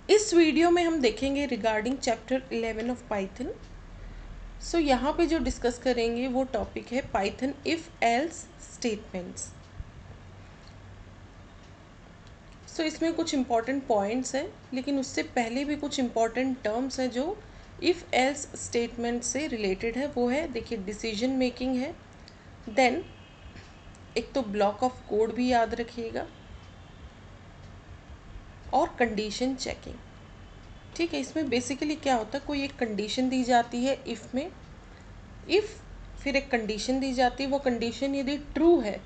इस वीडियो में हम देखेंगे रिगार्डिंग चैप्टर 11 ऑफ पाइथन। सो यहाँ पे जो डिस्कस करेंगे वो टॉपिक है पाइथन इफ़ एल्स स्टेटमेंट्स। सो इसमें कुछ इम्पॉर्टेंट पॉइंट्स हैं, लेकिन उससे पहले भी कुछ इम्पॉर्टेंट टर्म्स हैं जो इफ़ एल्स स्टेटमेंट से रिलेटेड है। वो है, देखिए, डिसीजन मेकिंग है, देन एक तो ब्लॉक ऑफ कोड भी याद रखिएगा, और कंडीशन चेकिंग। ठीक है, इसमें बेसिकली क्या होता है, कोई एक कंडीशन दी जाती है इफ़ में, इफ़ फिर एक कंडीशन दी जाती है, वो कंडीशन यदि ट्रू है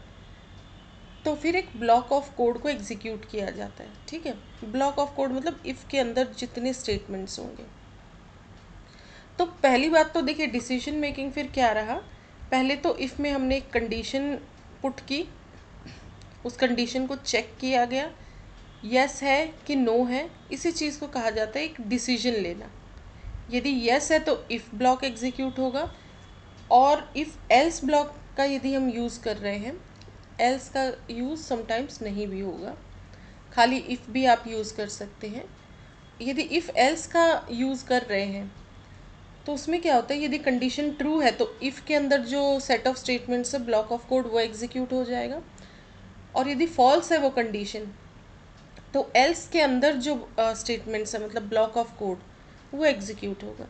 तो फिर एक ब्लॉक ऑफ कोड को एग्जीक्यूट किया जाता है। ठीक है, ब्लॉक ऑफ कोड मतलब इफ़ के अंदर जितने स्टेटमेंट्स होंगे। तो पहली बात तो देखिए डिसीजन मेकिंग फिर क्या रहा, पहले तो इफ़ में हमने एक कंडीशन पुट की, उस कंडीशन को चेक किया गया, यस है कि नो है, इसी चीज़ को कहा जाता है एक डिसीजन लेना। यदि यस है तो इफ़ ब्लॉक एग्जीक्यूट होगा, और इफ़ एल्स ब्लॉक का यदि हम यूज़ कर रहे हैं, एल्स का यूज़ समटाइम्स नहीं भी होगा, खाली इफ़ भी आप यूज़ कर सकते हैं। यदि इफ़ एल्स का यूज़ कर रहे हैं तो उसमें क्या होता है, यदि कंडीशन ट्रू है तो इफ़ के अंदर जो सेट ऑफ स्टेटमेंट्स है ब्लॉक ऑफ कोड वो एग्जीक्यूट हो जाएगा, और यदि फॉल्स है वो कंडीशन तो एल्स के अंदर जो स्टेटमेंट्स है मतलब ब्लॉक ऑफ कोड वो एग्जीक्यूट होगा।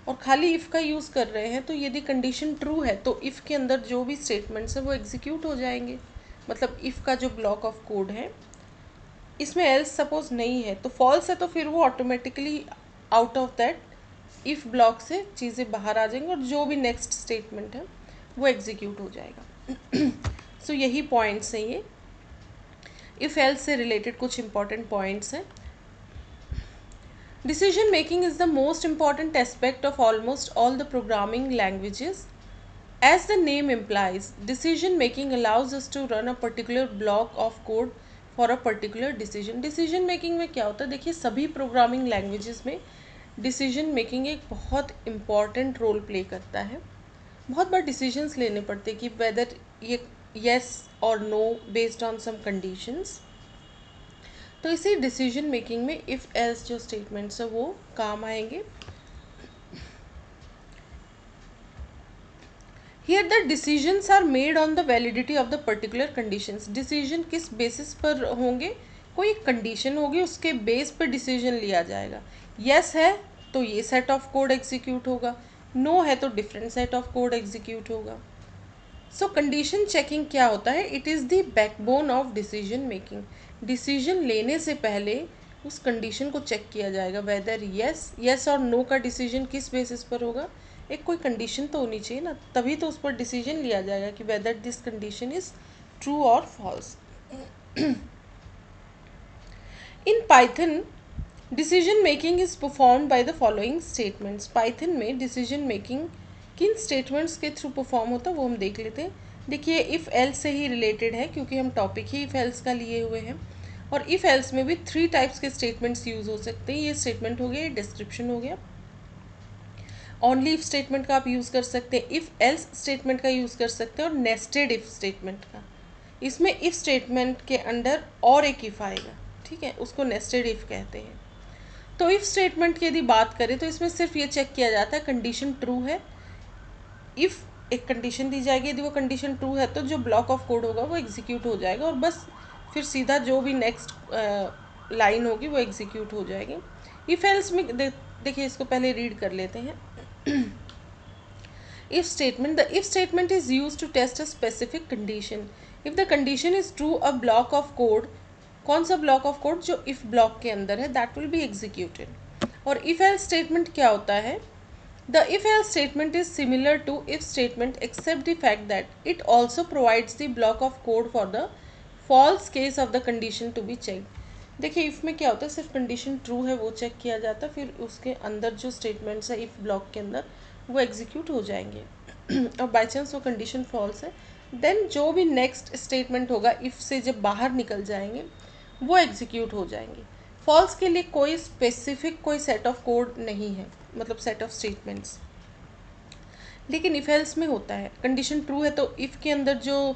और खाली इफ़ का यूज़ कर रहे हैं तो यदि कंडीशन ट्रू है तो इफ़ के अंदर जो भी स्टेटमेंट्स हैं वो एग्जीक्यूट हो जाएंगे, मतलब इफ़ का जो ब्लॉक ऑफ कोड है। इसमें एल्स सपोज नहीं है तो फॉल्स है, तो फिर वो automatically out of that if block से चीज़ें बाहर आ जाएंगी और जो भी नेक्स्ट स्टेटमेंट है वो एग्जीक्यूट हो जाएगा। सो यही पॉइंट्स हैं, ये इफ़ एल्स से रिलेटेड कुछ इंपॉर्टेंट पॉइंट्स हैं। Decision making is the most important aspect of almost all the programming languages. As the name implies, decision making allows us to run a particular block of code for a particular decision. Decision making में क्या होता है, देखिए सभी programming languages में decision making एक बहुत important role play करता है। बहुत बार डिसीजंस लेने पड़ते हैं कि वेदर ये येस और no based on some conditions. तो इसी डिसीजन मेकिंग में इफ़ एल्स जो स्टेटमेंट्स है वो काम आएंगे। Here the decisions are made on the validity of the particular conditions. Decision किस बेसिस पर होंगे, कोई कंडीशन होगी उसके बेस पर डिसीजन लिया जाएगा। यस है तो ये सेट ऑफ कोड एग्जीक्यूट होगा, नो है तो different set of code execute होगा। सो कंडीशन चेकिंग क्या होता है, it is the backbone of decision making. Decision लेने से पहले उस कंडीशन को चेक किया जाएगा, वेदर यस और नो का डिसीजन किस बेसिस पर होगा, एक कोई कंडीशन तो होनी चाहिए ना, तभी तो उस पर डिसीजन लिया जाएगा कि whether this condition is true और false. In Python decision making is perform by the following statements. Python में डिसीजन मेकिंग किन स्टेटमेंट्स के थ्रू परफॉर्म होता है वो हम देख लेते हैं। देखिए इफ़ एल्स से ही रिलेटेड है क्योंकि हम टॉपिक ही इफ़ एल्स का लिए हुए हैं, और इफ़ एल्स में भी 3 टाइप्स के स्टेटमेंट्स यूज़ हो सकते हैं। ये स्टेटमेंट हो गया, ये डिस्क्रिप्शन हो गया। ओनली इफ स्टेटमेंट का आप यूज़ कर सकते हैं, इफ़ एल्स स्टेटमेंट का यूज़ कर सकते हैं, और नेस्टेड इफ स्टेटमेंट का। इसमें इफ स्टेटमेंट के अंडर और एक इफ आएगा, ठीक है, उसको नेस्टेड इफ कहते हैं। तो इफ स्टेटमेंट की यदि बात करें तो इसमें सिर्फ ये चेक किया जाता है कंडीशन ट्रू है। इफ़ एक कंडीशन दी जाएगी, यदि वो कंडीशन ट्रू है तो जो ब्लॉक ऑफ कोड होगा वो एग्जीक्यूट हो जाएगा, और बस फिर सीधा जो भी नेक्स्ट लाइन होगी वो एग्जीक्यूट हो जाएगी। इफ़ एल्स में देखिए इसको पहले रीड कर लेते हैं। if statement, the if statement is used to test a specific condition. If the condition is true, a block of code, कौन सा ब्लॉक ऑफ कोड, जो इफ ब्लॉक के अंदर है, दैट विल बी एग्जीक्यूटेड। और इफ एल्स स्टेटमेंट क्या होता है, the if else statement is similar to if statement except the fact that it also provides the block of code for the false case of the condition to be check. देखिए if में क्या होता है, सिर्फ condition true है वो check किया जाता है, फिर उसके अंदर जो स्टेटमेंट्स है इफ़ ब्लॉक के अंदर वो एग्जीक्यूट हो जाएंगे। और बाई चांस वो कंडीशन फॉल्स है, देन जो भी नेक्स्ट स्टेटमेंट होगा इफ़ से जब बाहर निकल जाएंगे वो एग्जीक्यूट हो जाएंगे। फॉल्स के लिए कोई स्पेसिफिक कोई सेट ऑफ कोड नहीं है, मतलब सेट ऑफ स्टेटमेंट्स, लेकिन इफ एल्स में होता है। कंडीशन ट्रू है तो इफ़ के अंदर जो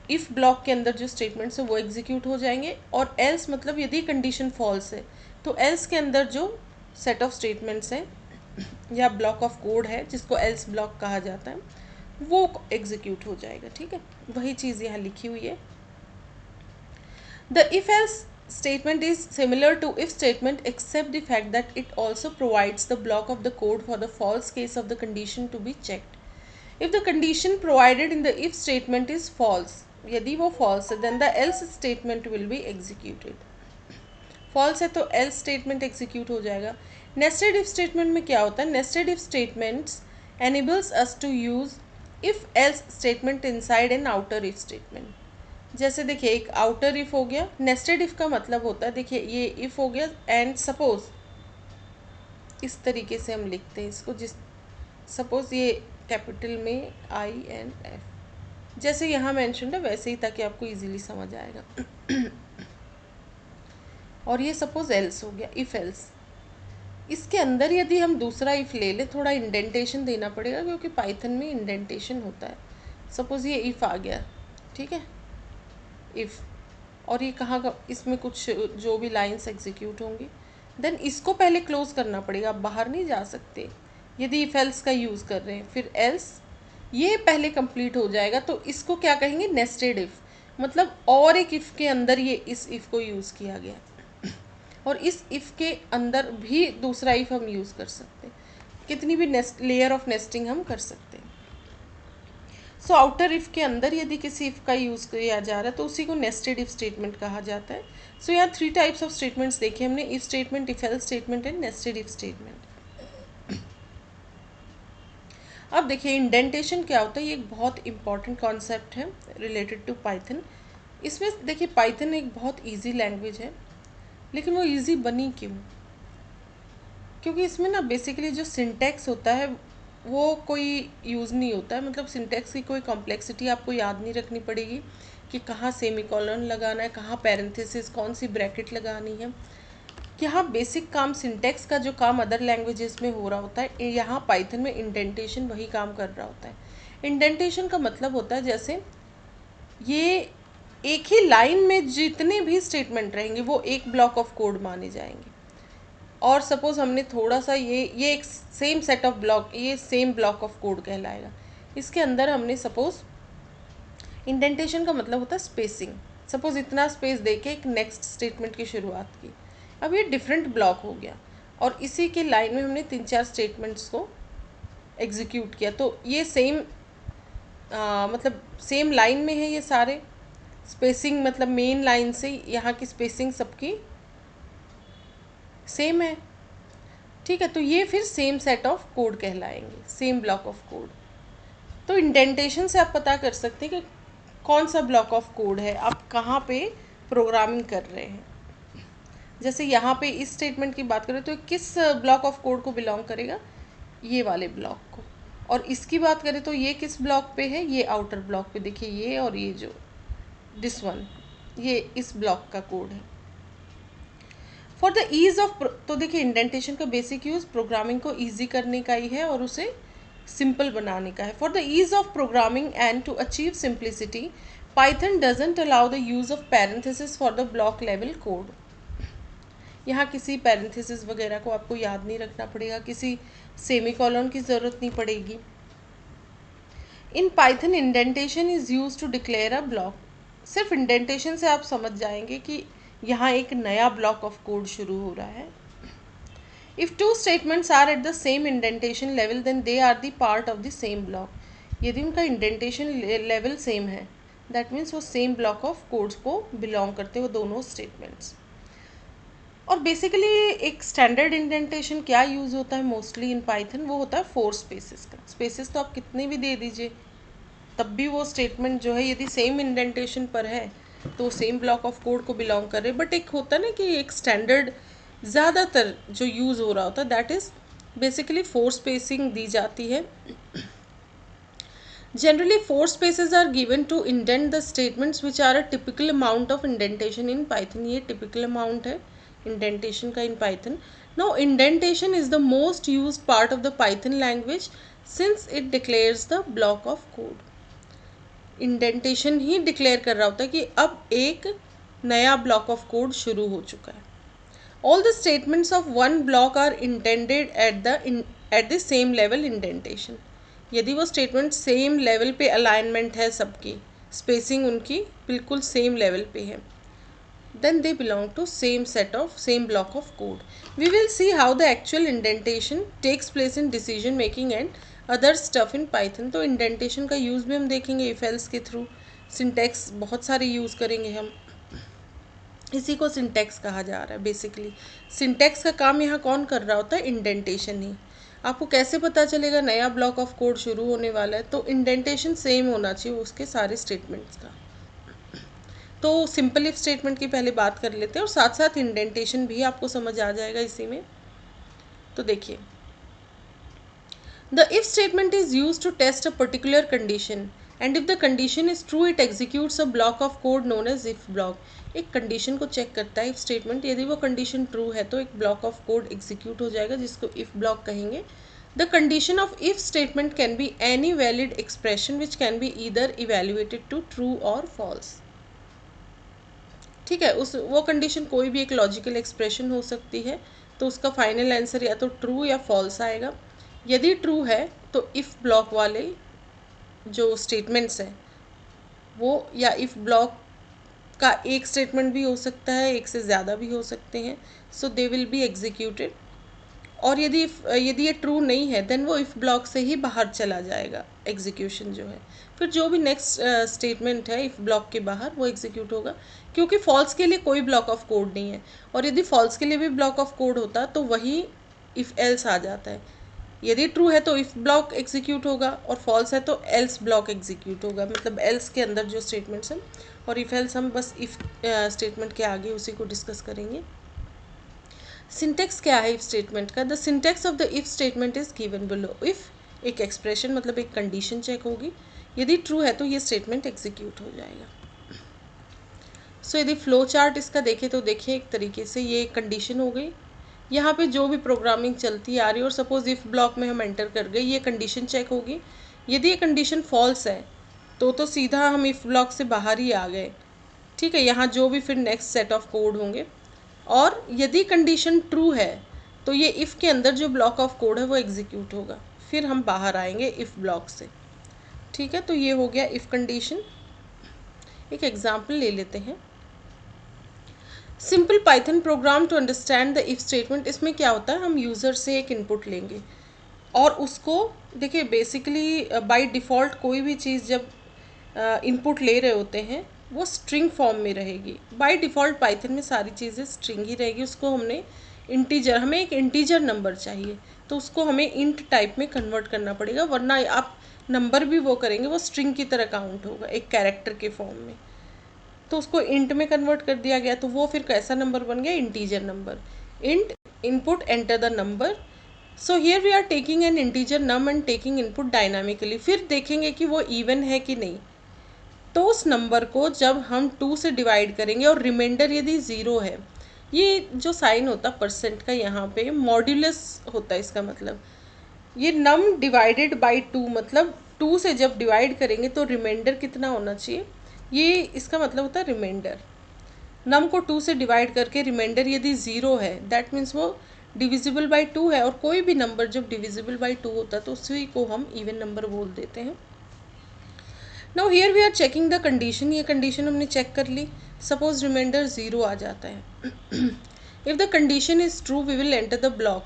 इफ़ ब्लॉक के अंदर जो स्टेटमेंट्स है वो एग्जीक्यूट हो जाएंगे, और एल्स मतलब यदि कंडीशन फॉल्स है तो एल्स के अंदर जो सेट ऑफ स्टेटमेंट्स हैं या ब्लॉक ऑफ कोड है जिसको एल्स ब्लॉक कहा जाता है वो एग्जीक्यूट हो जाएगा। ठीक है, वही चीज़ यहाँ लिखी हुई है। The if-else statement is similar to if statement except the fact that it also provides the block of the code for the false case of the condition to be checked. If the condition provided in the if statement is false, यदि वो false है, then the else statement will be executed. false है तो else statement execute हो जाएगा। nested if statement में क्या होता है? nested if statements enables us to use if else statement inside an outer if statement. जैसे देखिए एक आउटर इफ हो गया, नेस्टेड इफ का मतलब होता है, देखिए ये इफ हो गया एंड सपोज, इस तरीके से हम लिखते हैं इसको, जिस सपोज ये कैपिटल में INF जैसे यहाँ मेंशन है वैसे ही, ताकि आपको इजीली समझ आएगा। और ये सपोज एल्स हो गया, इफ एल्स। इसके अंदर यदि हम दूसरा इफ ले लें, थोड़ा इंडेंटेशन देना पड़ेगा क्योंकि पाइथन में इंडेंटेशन होता है। सपोज ये इफ आ गया, ठीक है, इफ़, और ये कहाँ का, इसमें कुछ जो भी लाइंस एग्जीक्यूट होंगी, देन इसको पहले क्लोज करना पड़ेगा, आप बाहर नहीं जा सकते यदि इफ एल्स का यूज़ कर रहे हैं। फिर एल्स ये पहले कंप्लीट हो जाएगा तो इसको क्या कहेंगे? नेस्टेड इफ़, मतलब और एक इफ़ के अंदर ये इस इफ़ को यूज़ किया गया, और इस इफ़ के अंदर भी दूसरा इफ़ हम यूज़ कर सकते हैं, कितनी भी लेयर ऑफ नेस्टिंग हम कर सकते हैं। सो आउटर इफ़ के अंदर यदि किसी इफ़ का यूज़ किया जा रहा है तो उसी को नेस्टेड इफ़ स्टेटमेंट कहा जाता है। सो यहाँ 3 टाइप्स ऑफ स्टेटमेंट्स देखे हमने, if statement, if else statement and nested if statement. अब देखिए इंडेंटेशन क्या होता है, ये एक बहुत इंपॉर्टेंट कॉन्सेप्ट है रिलेटेड टू पाइथन। इसमें देखिए पाइथन एक बहुत ईजी लैंग्वेज है, लेकिन वो ईजी बनी क्यों? क्योंकि इसमें ना बेसिकली जो सिंटैक्स होता है वो कोई यूज़ नहीं होता है, मतलब सिंटैक्स की कोई कॉम्प्लेक्सिटी आपको याद नहीं रखनी पड़ेगी कि कहाँ सेमीकोलन लगाना है, कहाँ पैरेंथेसिस, कौन सी ब्रैकेट लगानी है। यहाँ बेसिक काम सिंटैक्स का जो काम अदर लैंग्वेजेस में हो रहा होता है, यहाँ पाइथन में इंडेंटेशन वही काम कर रहा होता है। इंडेंटेशन का मतलब होता है जैसे ये एक ही लाइन में जितने भी स्टेटमेंट रहेंगे वो एक ब्लॉक ऑफ कोड माने जाएंगे, और सपोज हमने थोड़ा सा ये एक सेम सेट ऑफ ब्लॉक, ये सेम ब्लॉक ऑफ कोड कहलाएगा। इसके अंदर हमने सपोज, इंडेंटेशन का मतलब होता है स्पेसिंग, सपोज इतना स्पेस देके एक नेक्स्ट स्टेटमेंट की शुरुआत की, अब ये डिफरेंट ब्लॉक हो गया और इसी के लाइन में हमने 3-4 स्टेटमेंट्स को एग्जीक्यूट किया, तो ये सेम मतलब सेम लाइन में है ये सारे। स्पेसिंग मतलब मेन लाइन से यहाँ की स्पेसिंग सबकी सेम है, ठीक है, तो ये फिर सेम सेट ऑफ कोड कहलाएंगे, सेम ब्लॉक ऑफ कोड। तो इंडेंटेशन से आप पता कर सकते हैं कि कौन सा ब्लॉक ऑफ कोड है, आप कहाँ पे प्रोग्रामिंग कर रहे हैं। जैसे यहाँ पे इस स्टेटमेंट की बात करें तो किस ब्लॉक ऑफ कोड को बिलोंग करेगा? ये वाले ब्लॉक को। और इसकी बात करें तो ये किस ब्लॉक पे है? ये आउटर ब्लॉक पे, देखिए ये और ये जो दिस वन, ये इस ब्लॉक का कोड है। फॉर द ईज ऑफ, तो देखिए इंडेंटेशन का बेसिक यूज़ प्रोग्रामिंग को ईजी करने का ही है और उसे सिंपल बनाने का है। For the ease of programming and to achieve simplicity, Python doesn't allow the use of parenthesis for the block level code. यहाँ किसी पैरेंथेसिस वगैरह को आपको याद नहीं रखना पड़ेगा, किसी सेमीकोलन की ज़रूरत नहीं पड़ेगी। In Python indentation is use to declare a block. सिर्फ इंडेंटेशन से आप समझ जाएंगे कि यहाँ एक नया ब्लॉक ऑफ कोड शुरू हो रहा है। If 2 statements are at the same indentation level then they are the part of the same block. यदि उनका इंडेंटेशन लेवल सेम है दैट मीन्स वो सेम ब्लॉक ऑफ कोड्स को बिलोंग करते हैं वो दोनों स्टेटमेंट्स। और बेसिकली एक स्टैंडर्ड इंडेंटेशन क्या यूज़ होता है मोस्टली इन पाइथन, वो होता है 4 स्पेसेस का। स्पेसेस तो आप कितने भी दे दीजिए तब भी वो स्टेटमेंट जो है यदि सेम इंडेंटेशन पर है तो सेम ब्लॉक ऑफ कोड को बिलोंग कर रहे। बट एक होता है ना कि एक स्टैंडर्ड ज़्यादातर जो यूज़ हो रहा होता है दैट इज़ बेसिकली 4 स्पेसिंग दी जाती है। Generally 4 spaces are given to indent the statements which are a typical amount of indentation in Python. ये टिपिकल अमाउंट है इंडेंटेशन का in Python. Now indentation is the most used part of the Python language since it declares the block of code. Indentation ही declare कर रहा होता है कि अब एक नया ब्लॉक ऑफ कोड शुरू हो चुका है। All the statements of one block are intended at the same level indentation. यदि वो स्टेटमेंट सेम लेवल पे अलाइनमेंट है, सबकी स्पेसिंग उनकी बिल्कुल सेम लेवल पे है, then they belong to same block of code. We will see how the actual indentation takes place in decision making and other stuff in Python. तो indentation का use भी हम देखेंगे if else के through. Syntax बहुत सारे use करेंगे हम, इसी को सिंटैक्स कहा जा रहा है। बेसिकली सिंटैक्स का काम यहाँ कौन कर रहा होता है? इंडेंटेशन ही। आपको कैसे पता चलेगा नया ब्लॉक ऑफ कोड शुरू होने वाला है? तो इंडेंटेशन सेम होना चाहिए उसके सारे स्टेटमेंट्स का। तो सिंपल इफ स्टेटमेंट की पहले बात कर लेते हैं और साथ साथ इंडेंटेशन भी आपको समझ आ जाएगा इसी में। तो देखिए, the if statement is use to test a particular condition and if the condition is true it executes a block of code known as if block. एक कंडीशन को चेक करता है इफ स्टेटमेंट, यदि वो कंडीशन ट्रू है तो एक block of code execute हो जाएगा जिसको इफ ब्लॉक कहेंगे। The condition of if statement can be any valid expression which can be either evaluated to true और फॉल्स। ठीक है, उस वो कंडीशन कोई भी एक लॉजिकल एक्सप्रेशन हो सकती है, तो उसका फाइनल आंसर या तो ट्रू या फॉल्स आएगा। यदि ट्रू है तो इफ़ ब्लॉक वाले जो स्टेटमेंट्स हैं वो, या इफ़ ब्लॉक का एक स्टेटमेंट भी हो सकता है, एक से ज़्यादा भी हो सकते हैं, सो दे विल बी एग्जीक्यूटेड। और यदि ये ट्रू नहीं है देन वो इफ़ ब्लॉक से ही बाहर चला जाएगा एग्जीक्यूशन जो है। फिर जो भी नेक्स्ट स्टेटमेंट है इफ़ ब्लॉक के बाहर वो एग्जीक्यूट होगा, क्योंकि फॉल्स के लिए कोई ब्लॉक ऑफ कोड नहीं है। और यदि फॉल्स के लिए भी ब्लॉक ऑफ कोड होता तो वही इफ़ एल्स आ जाता है। यदि ट्रू है तो इफ़ ब्लॉक एग्जीक्यूट होगा और फॉल्स है तो एल्स ब्लॉक एग्जीक्यूट होगा, मतलब एल्स के अंदर जो स्टेटमेंट्स हैं। और इफ़ एल्स हम बस इफ़ स्टेटमेंट के आगे उसी को डिस्कस करेंगे। सिंटेक्स क्या है इफ स्टेटमेंट का? The syntax of the if statement is given below. If एक एक्सप्रेशन मतलब एक कंडीशन चेक होगी, यदि ट्रू है तो ये स्टेटमेंट एग्जीक्यूट हो जाएगा। सो यदि फ्लो चार्ट इसका देखें तो देखिए एक तरीके से ये कंडीशन हो गई, यहाँ पे जो भी प्रोग्रामिंग चलती आ रही है और सपोज इफ ब्लॉक में हम एंटर कर गए, ये कंडीशन चेक होगी। यदि ये कंडीशन फॉल्स है तो सीधा हम इफ ब्लॉक से बाहर ही आ गए। ठीक है, यहाँ जो भी फिर नेक्स्ट सेट ऑफ कोड होंगे। और यदि कंडीशन ट्रू है तो ये इफ़ के अंदर जो ब्लॉक ऑफ कोड है वो एग्जीक्यूट होगा, फिर हम बाहर आएंगे इफ़ ब्लॉक से। ठीक है, तो ये हो गया इफ़ कंडीशन। एक एग्जांपल ले लेते हैं, simple Python program to understand the if statement. इसमें क्या होता है, हम यूज़र से एक इनपुट लेंगे और उसको देखिए बेसिकली बाय डिफ़ॉल्ट कोई भी चीज़ जब इनपुट ले रहे होते हैं वो स्ट्रिंग फॉर्म में रहेगी। बाय डिफ़ॉल्ट पाइथन में सारी चीज़ें स्ट्रिंग ही रहेगी। उसको हमने इंटीजर, हमें एक इंटीजर नंबर चाहिए तो उसको हमें इंट टाइप में कन्वर्ट करना पड़ेगा, वरना आप नंबर भी वो करेंगे वो स्ट्रिंग की तरह काउंट होगा एक कैरेक्टर के फॉर्म में। तो उसको इंट में कन्वर्ट कर दिया गया तो वो फिर कैसा नंबर बन गया? Integer number. Int input enter the number. So here we are taking an integer num and taking input dynamically. फिर देखेंगे कि वो इवन है कि नहीं। तो उस नंबर को जब हम 2 से डिवाइड करेंगे और रिमाइंडर यदि 0 है, ये जो साइन होता परसेंट का यहाँ पे मॉड्यूलस होता है, इसका मतलब ये नम डिवाइडेड बाई 2, मतलब 2 से जब डिवाइड करेंगे तो रिमाइंडर कितना होना चाहिए, ये इसका मतलब होता है रिमाइंडर। नम को 2 से डिवाइड करके रिमाइंडर यदि 0 है दैट मीन्स वो डिविजिबल बाई 2 है। और कोई भी नंबर जब डिविजिबल बाई 2 होता है तो उसी को हम इवन नंबर बोल देते हैं। Now here we are checking the condition. ये कंडीशन हमने चेक कर ली। सपोज रिमाइंडर 0 आ जाता है। If the condition is true we will enter the block.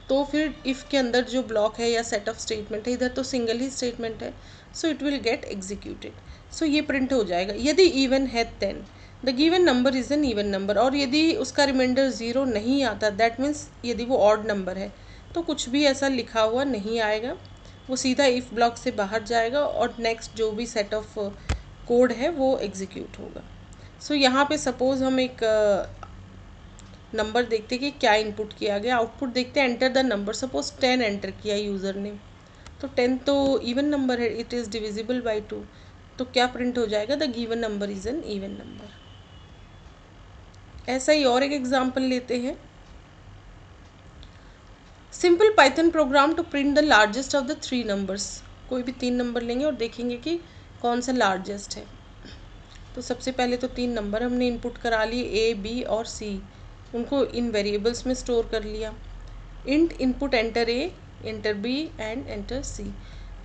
तो फिर इफ़ के अंदर जो ब्लॉक है या सेट ऑफ स्टेटमेंट है, इधर तो सिंगल ही स्टेटमेंट है, so it will get executed. So ये प्रिंट हो जाएगा। यदि इवन है then the given number is an even number. और यदि उसका रिमाइंडर 0 नहीं आता दैट मीन्स यदि वो ऑड नंबर है तो कुछ भी ऐसा लिखा हुआ नहीं आएगा, वो सीधा इफ़ ब्लॉक से बाहर जाएगा और नेक्स्ट जो भी सेट ऑफ कोड है वो एग्जीक्यूट होगा। सो यहाँ पे सपोज़ हम एक नंबर देखते कि क्या इनपुट किया गया। आउटपुट देखते हैं, enter the number. Suppose 10 enter किया यूज़र ने, तो 10 तो इवन नंबर है, इट इज़ डिविजिबल बाई 2। तो क्या प्रिंट हो जाएगा? The given number is an even number. ऐसा ही और एक एग्जाम्पल लेते हैं, simple Python program to print the largest of the 3 numbers. कोई भी 3 नंबर लेंगे और देखेंगे कि कौन सा लार्जेस्ट है। तो सबसे पहले तो 3 नंबर हमने इनपुट करा लिए, A, B और C, उनको इन वेरिएबल्स में स्टोर कर लिया। Int input enter A, enter B and enter C।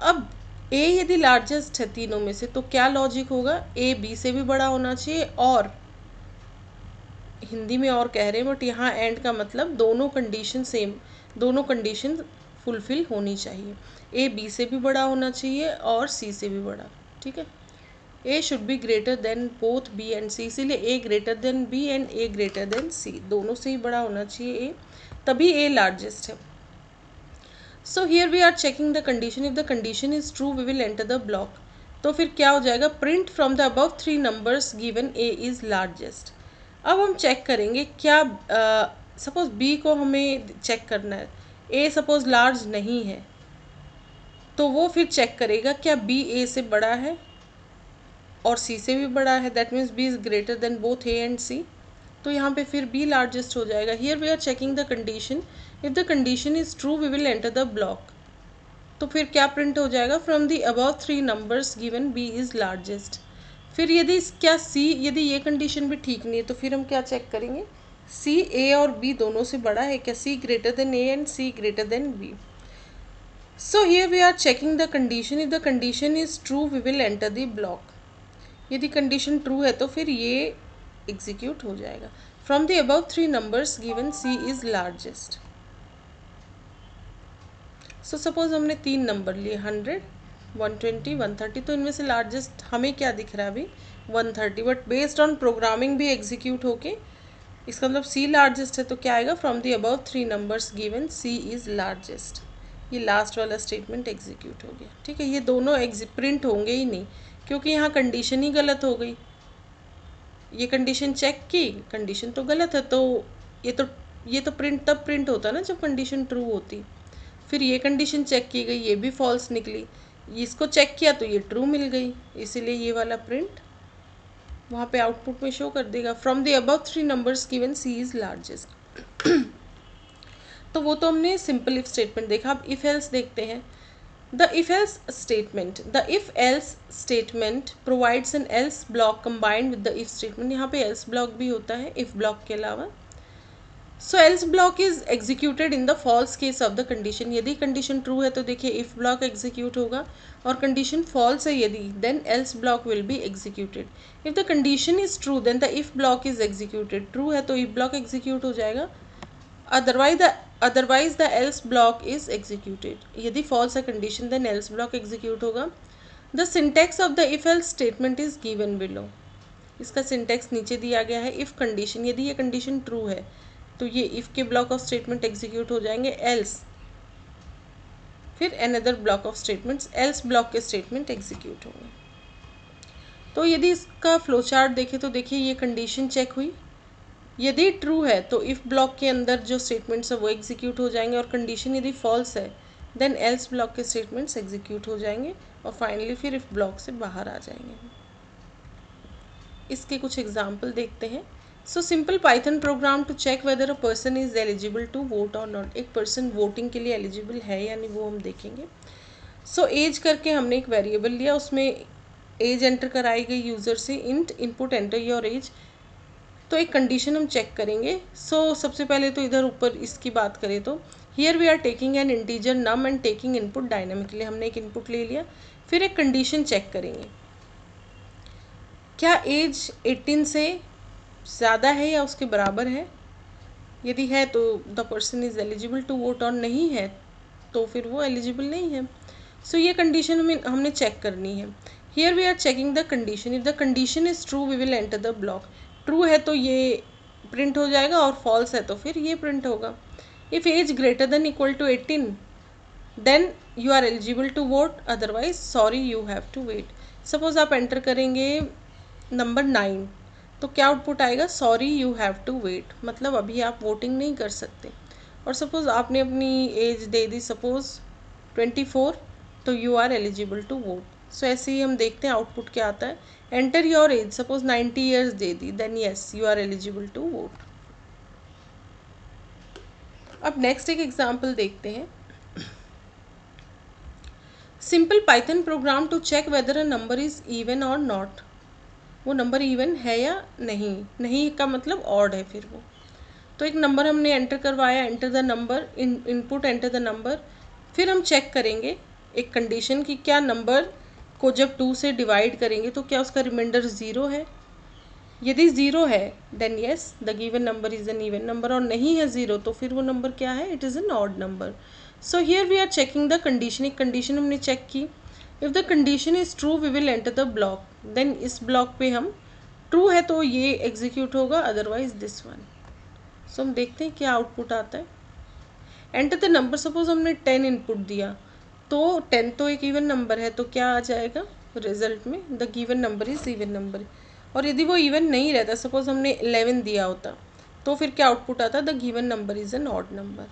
अब A यदि लार्जेस्ट है तीनों में से, तो क्या लॉजिक होगा, A B से भी बड़ा होना चाहिए, और हिंदी में और कह रहे हैं बट यहाँ एंड का मतलब दोनों कंडीशन सेम, दोनों कंडीशन फुलफिल होनी चाहिए। A B से भी बड़ा होना चाहिए और C से भी बड़ा, ठीक है। A should be greater than both B and C, इसीलिए A greater than B and A greater than C, दोनों से ही बड़ा होना चाहिए A, तभी A लार्जेस्ट है। So here we are checking the condition, if the condition is true we will enter the block. तो फिर क्या हो जाएगा, print from the above 3 numbers given A is largest. अब हम चेक करेंगे क्या, सपोज B को हमें चेक करना है, A सपोज लार्ज नहीं है, तो वो फिर चेक करेगा क्या B A से बड़ा है और C से भी बड़ा है, that means B is greater than both A and C। तो यहाँ पे फिर B लार्जेस्ट हो जाएगा। Here we are checking the condition, if the condition is true we will enter the block. तो फिर क्या प्रिंट हो जाएगा, from the above 3 numbers given B is largest. फिर यदि क्या C, यदि ये कंडीशन भी ठीक नहीं है तो फिर हम क्या चेक करेंगे, C A और B दोनों से बड़ा है क्या, C greater than A and C greater than B। So here we are checking the condition, if the condition is true we will enter the block. यदि कंडीशन ट्रू है तो फिर ये एग्जीक्यूट हो जाएगा, from the above 3 numbers given C is largest. So suppose हमने 3 number लिए 100, 120, 130, तो इनमें से लार्जेस्ट हमें क्या दिख रहा है अभी 130, बट बेस्ड ऑन प्रोग्रामिंग भी एग्जीक्यूट होके इसका मतलब C लार्जेस्ट है, तो क्या आएगा, from the above 3 numbers given C is largest. ये लास्ट वाला स्टेटमेंट एग्जीक्यूट हो गया, ठीक है। ये दोनों प्रिंट होंगे ही नहीं क्योंकि यहाँ कंडीशन ही गलत हो गई, ये कंडीशन चेक की, कंडीशन तो गलत है, तो ये तो प्रिंट तब प्रिंट होता ना जब कंडीशन ट्रू होती। फिर ये कंडीशन चेक की गई, ये भी फॉल्स निकली, इसको चेक किया तो ये ट्रू मिल गई, इसीलिए ये वाला प्रिंट वहाँ पे आउटपुट में शो कर देगा, from the above 3 numbers given C is largest. तो वो तो हमने सिंपल इफ स्टेटमेंट देखा। अब इफ एल्स देखते हैं। The if else statement, the if else statement provides an else block combined with the if statement। यहाँ पे else block भी होता है if block के अलावा। So else block is executed in the false case of the condition। यदि condition true है तो देखिए if block execute होगा, और condition false है यदि, then else block will be executed। If the condition is true then the if block is executed। true है तो if block execute हो जाएगा, otherwise the else block is executed। यदि false है condition then else block execute होगा। The syntax of the if else statement is given below। इसका syntax नीचे दिया गया है। if condition, यदि ये condition true है तो ये if के block of statement execute हो जाएंगे, else फिर another block of statements, else block के statement execute होंगे। तो यदि इसका फ्लो चार्ट देखें तो देखिए ये कंडीशन चेक हुई, यदि ट्रू है तो इफ़ ब्लॉक के अंदर जो स्टेटमेंट्स है वो एग्जीक्यूट हो जाएंगे, और कंडीशन यदि फॉल्स है देन एल्स ब्लॉक के स्टेटमेंट्स एग्जीक्यूट हो जाएंगे, और फाइनली फिर इफ़ ब्लॉक से बाहर आ जाएंगे। इसके कुछ एग्जाम्पल देखते हैं। So simple Python program to check whether a person is eligible to vote और नॉट। एक पर्सन वोटिंग के लिए एलिजिबल है या नहीं वो हम देखेंगे। सो एज करके हमने एक वेरिएबल लिया, उसमें एज एंटर कराई गई यूज़र से, int input enter your as. तो एक कंडीशन हम चेक करेंगे। सो सबसे पहले तो इधर ऊपर इसकी बात करें तो here we are taking an integer num and taking input dynamically. हमने एक इनपुट ले लिया, फिर एक कंडीशन चेक करेंगे क्या एज 18 से ज़्यादा है या उसके बराबर है। यदि है तो the person is eligible to vote, और नहीं है तो फिर वो एलिजिबल नहीं है। सो ये कंडीशन हमने चेक करनी है। Here we are checking the condition, if the condition is true we will enter the block. True है तो ये प्रिंट हो जाएगा, और फॉल्स है तो फिर ये प्रिंट होगा। If age greater than equal to 18 then you are eligible to vote, otherwise sorry you have to wait. Suppose आप एंटर करेंगे नंबर 9, तो क्या आउटपुट आएगा, sorry you have to wait, मतलब अभी आप वोटिंग नहीं कर सकते। और सपोज आपने अपनी एज दे दी सपोज 24, तो you are eligible to vote. So ऐसे ही हम देखते हैं आउटपुट क्या आता है। Enter your age, suppose 90 years दे दी, then yes you are eligible to vote. अब नेक्स्ट एक एग्जाम्पल देखते हैं। Simple Python program to check whether a number is even और नॉट, वो नंबर इवन है या नहीं, नहीं का मतलब ऑड है फिर वो। तो एक नंबर हमने एंटर करवाया, enter the number, input enter the number, फिर हम चेक करेंगे एक कंडीशन कि क्या नंबर को जब 2 से डिवाइड करेंगे तो क्या उसका रिमाइंडर 0 है। यदि 0 है then yes the given number is an even number, और नहीं है 0 तो फिर वो नंबर क्या है, it is an odd number. So here we are checking the condition, एक कंडीशन हमने चेक की। If the condition is true we will enter the block, then इस ब्लॉक पे हम ट्रू है तो ये एग्जीक्यूट होगा, अदरवाइज दिस वन। सो हम देखते हैं क्या आउटपुट आता है। एंटर द नंबर, सपोज हमने 10 इनपुट दिया तो 10 तो एक इवन नंबर है, तो क्या आ जाएगा रिजल्ट में, the given number is even number. और यदि वो इवन नहीं रहता, सपोज हमने 11 दिया होता, तो फिर क्या आउटपुट आता, the given number is an odd number.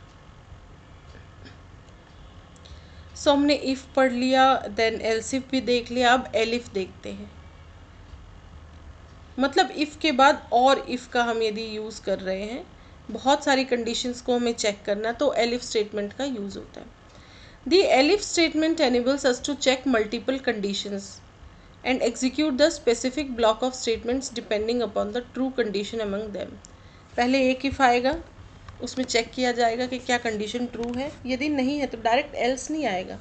So हमने इफ पढ़ लिया, देन एल्स इफ भी देख लिया, अब एलिफ देखते हैं। मतलब इफ़ के बाद और इफ़ का हम यदि यूज़ कर रहे हैं, बहुत सारी कंडीशंस को हमें चेक करना, तो एलिफ स्टेटमेंट का यूज़ होता है। The elif statement enables us to check multiple conditions and execute the specific block of statements depending upon the true condition among them. पहले एक if आएगा, उसमें चेक किया जाएगा कि क्या कंडीशन ट्रू है, यदि नहीं है तो डायरेक्ट एल्स नहीं आएगा,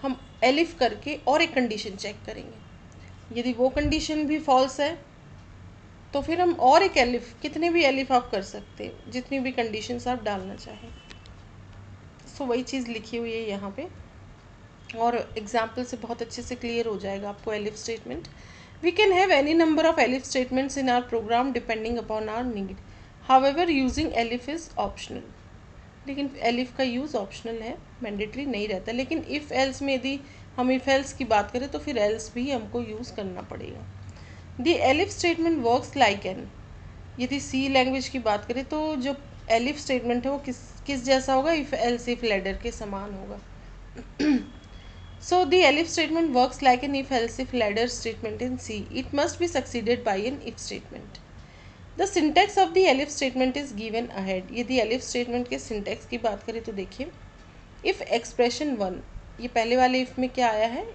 हम एलिफ करके और एक कंडीशन चेक करेंगे। यदि वो कंडीशन भी फॉल्स है तो फिर हम और एक एलिफ, कितने भी एलिफ आप कर सकते हैं, जितनी भी कंडीशंस आप डालना चाहें। सो वही चीज़ लिखी हुई है यहाँ पे, और एग्जाम्पल से बहुत अच्छे से क्लियर हो जाएगा आपको elif statement. We can have any number of elif statements in our program depending upon our need, however using elif is optional. लेकिन एलिफ का यूज़ ऑप्शनल है, मैंडेटरी नहीं रहता। लेकिन इफ़ एल्स में यदि हम इफ़ एल्स की बात करें तो फिर एल्स भी हमको यूज़ करना पड़ेगा। The elif statement works like an, यदि सी लैंग्वेज की बात करें तो जो एलिफ स्टेटमेंट है वो किस जैसा होगा, इफ़ एल्स इफ लैडर के समान होगा। So the elif statement works like an if-else if ladder statement in C. It must be succeeded by an if statement. The syntax of the elif statement is given ahead. यदि elif statement के syntax की बात करें तो देखिए, if expression 1, ये पहले वाले if में क्या आया है,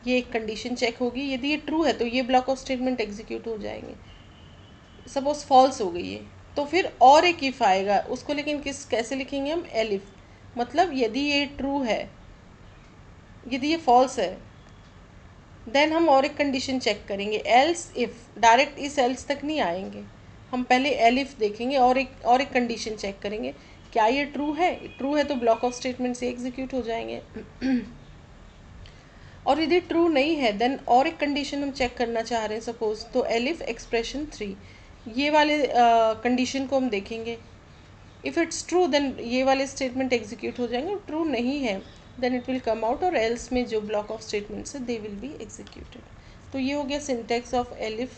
ये एक कंडीशन चेक होगी, यदि ये ट्रू है तो ये ब्लॉक ऑफ स्टेटमेंट एग्जीक्यूट हो जाएंगे। सपोज फॉल्स हो गई है तो फिर और एक if आएगा, उसको लेकिन कैसे लिखेंगे हम, एलिफ, मतलब यदि ये ट्रू है, यदि ये फॉल्स है देन हम और एक कंडीशन चेक करेंगे, एल्स इफ़, डायरेक्ट इस एल्स तक नहीं आएंगे, हम पहले एलिफ देखेंगे और एक कंडीशन चेक करेंगे, क्या ये ट्रू है, ट्रू है तो ब्लॉक ऑफ स्टेटमेंट से एग्जीक्यूट हो जाएंगे। और यदि ट्रू नहीं है देन और एक कंडीशन हम चेक करना चाह रहे हैं सपोज, तो एलिफ एक्सप्रेशन 3, ये वाले कंडीशन को हम देखेंगे। इफ़ इट्स ट्रू देन ये वाले स्टेटमेंट एग्जीक्यूट हो जाएंगे, ट्रू नहीं है then it will come out, और एल्स में जो ब्लॉक ऑफ स्टेटमेंट्स है दे विल बी एग्जीक्यूटेड। तो ये हो गया सिंटेक्स ऑफ एलिफ।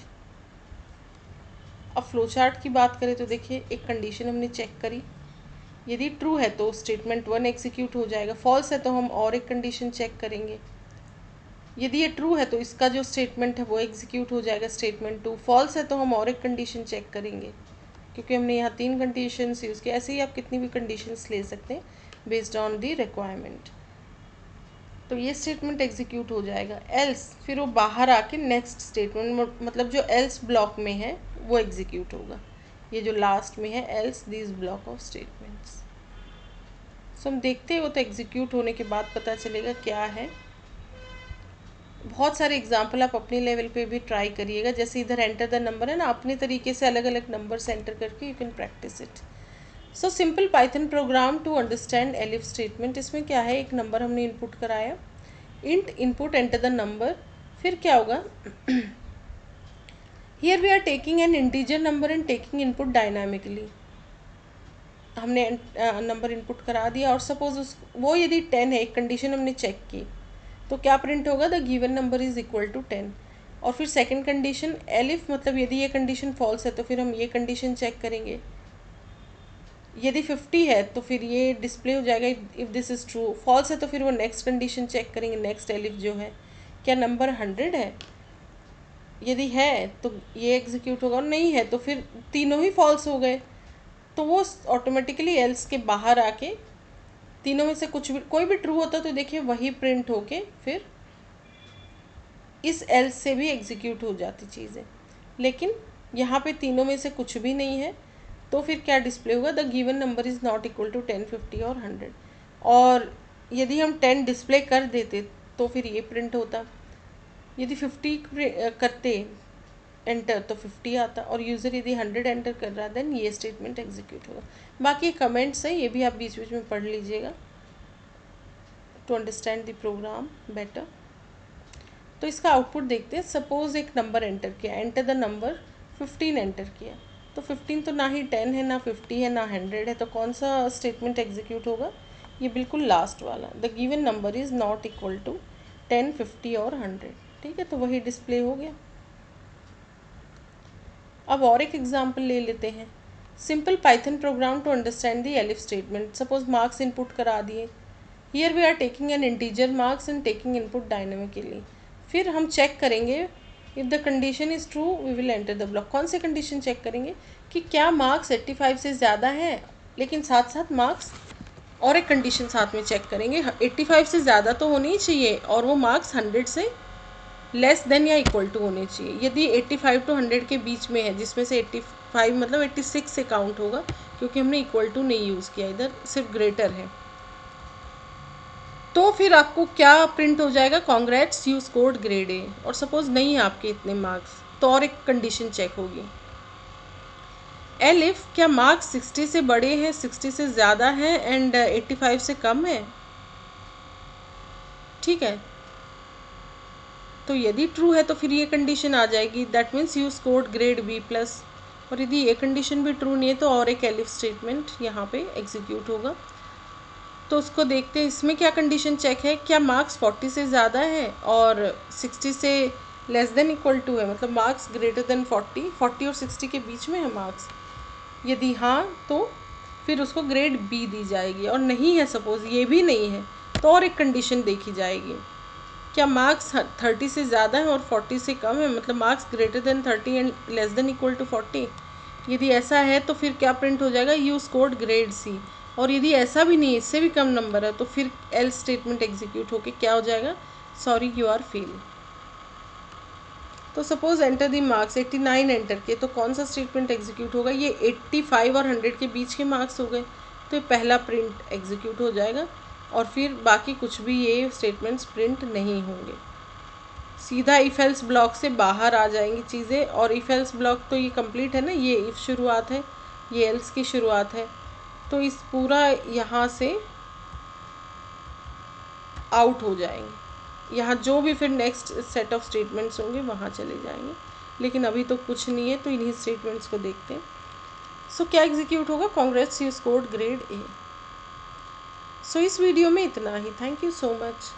अब फ्लो चार्ट की बात करें तो देखिए, एक कंडीशन हमने चेक करी, यदि ट्रू है तो स्टेटमेंट 1 एग्जीक्यूट हो जाएगा, फॉल्स है तो हम और एक कंडीशन चेक करेंगे, यदि ये ट्रू है तो इसका जो स्टेटमेंट है वो एग्जीक्यूट हो जाएगा, स्टेटमेंट 2, फॉल्स है तो हम और एक कंडीशन चेक करेंगे, क्योंकि हमने यहाँ 3 कंडीशंस यूज़ की। ऐसे ही आप कितनी भी कंडीशंस ले सकते हैं बेस्ड ऑन दी रिक्वायरमेंट। तो ये स्टेटमेंट एग्जीक्यूट हो जाएगा, एल्स फिर वो बाहर आके नेक्स्ट स्टेटमेंट, मतलब जो एल्स ब्लॉक में है वो एग्जीक्यूट होगा, ये जो लास्ट में है else this block of statements. So हम देखते हैं वो तो एग्जीक्यूट होने के बाद पता चलेगा क्या है। बहुत सारे एग्जाम्पल आप अपने लेवल पे भी ट्राई करिएगा, जैसे इधर एंटर द नंबर है ना, अपने तरीके से अलग अलग नंबर्स एंटर करके you can practice it. So simple Python program to understand elif statement, इसमें क्या है, एक नंबर हमने इनपुट कराया, int input enter the number, फिर क्या होगा, here we are taking an integer number and taking input dynamically. हमने नंबर इनपुट करा दिया और सपोज वो यदि 10 है, एक कंडीशन हमने चेक की, तो क्या प्रिंट होगा, the given number is equal to 10। और फिर सेकंड कंडीशन एलिफ, मतलब यदि ये कंडीशन फॉल्स है तो फिर हम ये कंडीशन चेक करेंगे, यदि 50 है तो फिर ये डिस्प्ले हो जाएगा if this is true, false है तो फिर वो नेक्स्ट कंडीशन चेक करेंगे, नेक्स्ट एलिफ जो है क्या नंबर 100 है, यदि है तो ये एग्जीक्यूट होगा, और नहीं है तो फिर तीनों ही फॉल्स हो गए, तो वो ऑटोमेटिकली एल्स के बाहर आके तीनों में से कुछ भी, कोई भी ट्रू होता तो देखिए वही प्रिंट होके फिर इस एल्स से भी एग्जीक्यूट हो जाती चीज़ें, लेकिन यहाँ पे तीनों में से कुछ भी नहीं है, तो फिर क्या डिस्प्ले होगा, the given number is not equal to 10, 50 और 100। और यदि हम 10 डिस्प्ले कर देते तो फिर ये प्रिंट होता, यदि 50 करते एंटर तो 50 आता, और यूज़र यदि 100 एंटर कर रहा देन ये स्टेटमेंट एग्जीक्यूट होगा। बाकी कमेंट्स है, ये भी आप बीच बीच में पढ़ लीजिएगा to understand the program better. तो इसका आउटपुट देखते हैं। सपोज एक नंबर एंटर किया, एंटर द नंबर 15 एंटर किया, तो 15 तो ना ही 10 है, ना 50 है, ना 100 है, तो कौन सा स्टेटमेंट एग्जीक्यूट होगा, ये बिल्कुल लास्ट वाला, the given number is not equal to 10, 50 और 100। ठीक है, तो वही डिस्प्ले हो गया। अब और एक एग्जाम्पल ले लेते हैं। Simple Python program to understand the elif statement. Suppose marks input करा दिए, here we are taking an integer marks and taking input dynamically. फिर हम चेक करेंगे if the condition is true we will enter the block. कौन से condition check करेंगे कि क्या मार्क्स 85 से ज़्यादा है, लेकिन साथ साथ मार्क्स और एक कंडीशन साथ में चेक करेंगे, 85 से ज़्यादा तो होनी ही चाहिए और वो मार्क्स 100 से लेस देन या इक्वल टू होने चाहिए। यदि 85 to 100 के बीच में है, जिसमें से 85 मतलब 86 से काउंट होगा, क्योंकि हमने इक्वल टू नहीं यूज़ किया, इधर सिर्फ ग्रेटर है, तो फिर आपको क्या प्रिंट हो जाएगा, कॉन्ग्रेट्स यू स्कोर्ड ग्रेड ए। और सपोज नहीं है आपके इतने मार्क्स, तो और एक कंडीशन चेक होगी, एलिफ क्या मार्क्स 60 से बड़े हैं, 60 से ज़्यादा है एंड 85 से कम है। ठीक है, तो यदि ट्रू है तो फिर ये कंडीशन आ जाएगी, that means you scored grade B plus. और यदि ये कंडीशन भी ट्रू नहीं है तो और एक एलिफ स्टेटमेंट यहाँ पे एग्जीक्यूट होगा। तो उसको देखते हैं, इसमें क्या कंडीशन चेक है, क्या मार्क्स 40 से ज़्यादा है और 60 से लेस देन इक्वल टू है, मतलब मार्क्स ग्रेटर देन 40 और 60 के बीच में है मार्क्स। यदि हाँ तो फिर उसको ग्रेड बी दी जाएगी, और नहीं है सपोज ये भी नहीं है तो और एक कंडीशन देखी जाएगी, क्या मार्क्स 30 से ज़्यादा है और 40 से कम है, मतलब marks greater than 30 and less than equal to 40। यदि ऐसा है तो फिर क्या प्रिंट हो जाएगा, यू स्कोर्ड ग्रेड सी। और यदि ऐसा भी नहीं है, इससे भी कम नंबर है, तो फिर एल स्टेटमेंट एग्जीक्यूट होके क्या हो जाएगा, सॉरी यू आर फेल। तो suppose enter the marks 89 enter किए, तो कौन सा स्टेटमेंट एग्जीक्यूट होगा, ये 85 और 100 के बीच के मार्क्स हो गए, तो ये पहला प्रिंट एग्जीक्यूट हो जाएगा, और फिर बाकी कुछ भी ये स्टेटमेंट्स प्रिंट नहीं होंगे। सीधा इफ एल्स ब्लॉक से बाहर आ जाएंगी चीज़ें, और इफ एल्स ब्लॉक तो ये कंप्लीट है ना, ये इफ शुरुआत है, ये एल्स की शुरुआत है, तो इस पूरा यहाँ से आउट हो जाएंगे, यहाँ जो भी फिर नेक्स्ट सेट ऑफ स्टेटमेंट्स होंगे वहाँ चले जाएंगे, लेकिन अभी तो कुछ नहीं है, तो इन्हीं स्टेटमेंट्स को देखते हैं। सो क्या एग्जीक्यूट होगा, congrats you scored grade A. So इस वीडियो में इतना ही, थैंक यू सो मच।